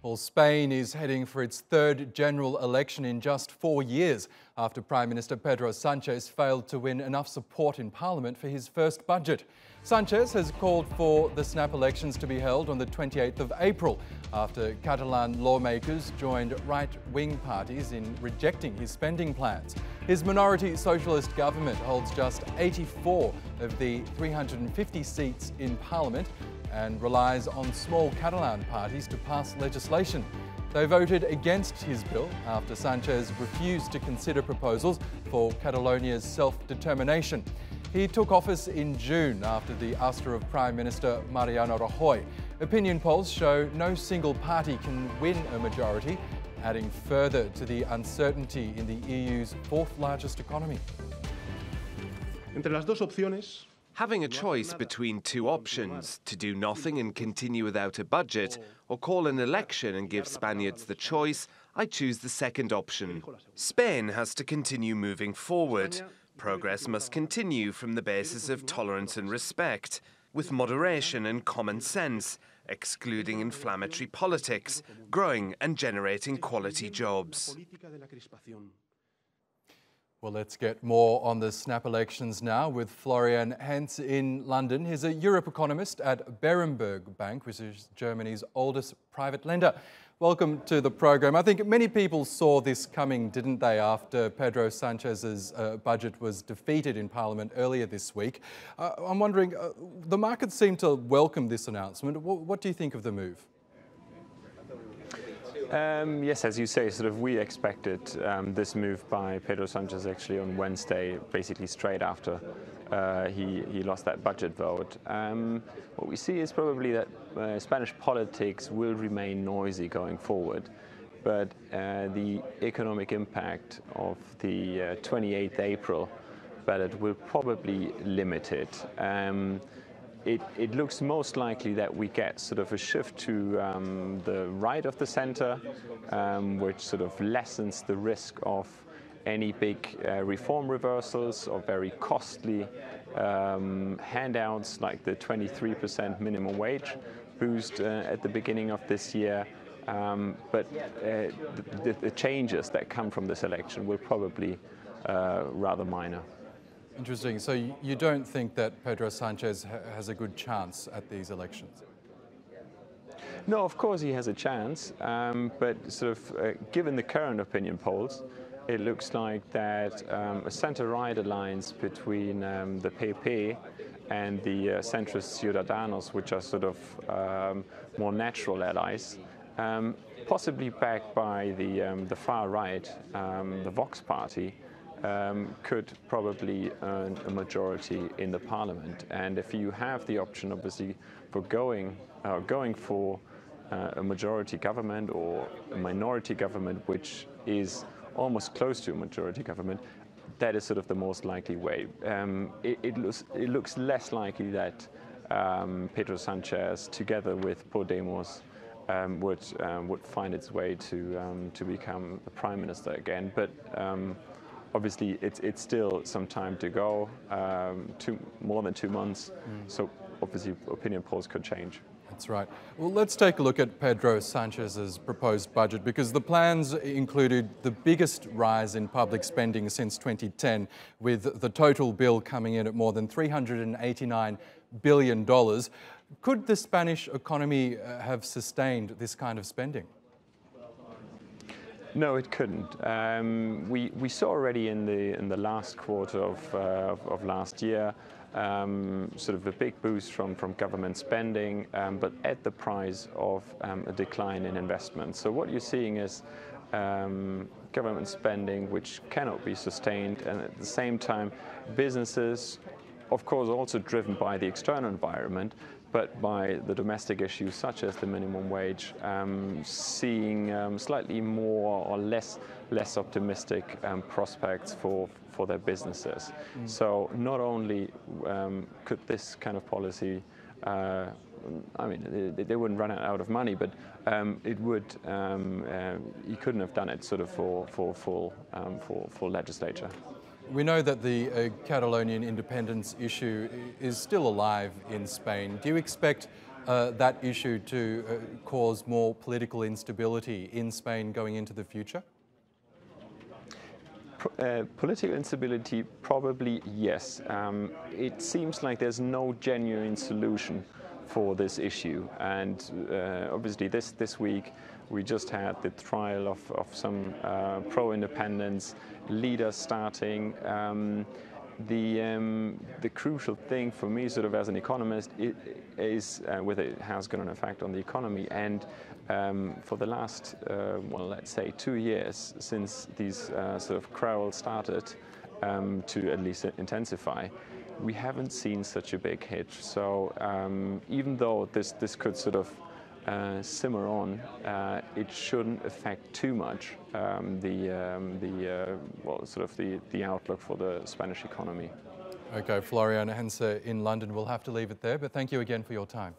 Well, Spain is heading for its third general election in just 4 years after Prime Minister Pedro Sanchez failed to win enough support in Parliament for his first budget. Sanchez has called for the snap elections to be held on the 28th of April after Catalan lawmakers joined right-wing parties in rejecting his spending plans. His minority Socialist government holds just 84 of the 350 seats in Parliament and relies on small Catalan parties to pass legislation. They voted against his bill after Sanchez refused to consider proposals for Catalonia's self-determination. He took office in June after the ouster of Prime Minister Mariano Rajoy. Opinion polls show no single party can win a majority, adding further to the uncertainty in the EU's fourth largest economy. Entre las dos opciones, having a choice between two options, to do nothing and continue without a budget, or call an election and give Spaniards the choice, I choose the second option. Spain has to continue moving forward. Progress must continue from the basis of tolerance and respect, with moderation and common sense, excluding inflammatory politics, growing and generating quality jobs. Well, let's get more on the snap elections now with Florian Hense in London. He's a Europe economist at Berenberg Bank, which is Germany's oldest private lender. Welcome to the program. I think many people saw this coming, didn't they, after Pedro Sanchez's budget was defeated in Parliament earlier this week. I'm wondering, the markets seem to welcome this announcement. What do you think of the move? Yes, as you say, we expected this move by Pedro Sanchez actually on Wednesday, basically straight after he lost that budget vote. What we see is probably that Spanish politics will remain noisy going forward, but the economic impact of the 28th April ballot will probably limit it. It looks most likely that we get a shift to the right of the centre, which lessens the risk of any big reform reversals or very costly handouts like the 23% minimum wage boost at the beginning of this year. But the changes that come from this election will probably rather minor. Interesting. So you don't think that Pedro Sanchez has a good chance at these elections? No, of course he has a chance, but given the current opinion polls, it looks like that a centre-right alliance between the PP and the centrist Ciudadanos, which are more natural allies, possibly backed by the far right, the Vox party, could probably earn a majority in the parliament. And if you have the option, obviously, for going for a majority government or a minority government, which is almost close to a majority government, that is the most likely way. It looks less likely that Pedro Sanchez, together with Podemos, would find its way to become the prime minister again. But obviously, it's still some time to go, more than 2 months. So obviously, opinion polls could change. That's right. Well, let's take a look at Pedro Sanchez's proposed budget, because the plans included the biggest rise in public spending since 2010, with the total bill coming in at more than $389 billion. Could the Spanish economy have sustained this kind of spending? No, it couldn't. We saw already in the last quarter of last year a big boost from government spending, but at the price of a decline in investment. So what you're seeing is government spending which cannot be sustained, and at the same time businesses, of course also driven by the external environment, but by the domestic issues such as the minimum wage, seeing slightly more or less optimistic prospects for their businesses. So not only could this kind of policy, they wouldn't run out of money, but it would. You couldn't have done it for full legislature. We know that the Catalonian independence issue is still alive in Spain. Do you expect that issue to cause more political instability in Spain going into the future? Political instability, probably yes. It seems like there's no genuine solution for this issue, and obviously this week we just had the trial of some pro-independence leaders starting. The crucial thing for me, sort of as an economist, is whether it has got an effect on the economy. And for the last, well, let's say 2 years since these sort of quarrels started to at least intensify, we haven't seen such a big hit. So even though this could sort of simmer on, it shouldn't affect too much well, sort of the outlook for the Spanish economy. Okay, Florian Hense in London. We'll have to leave it there, but thank you again for your time.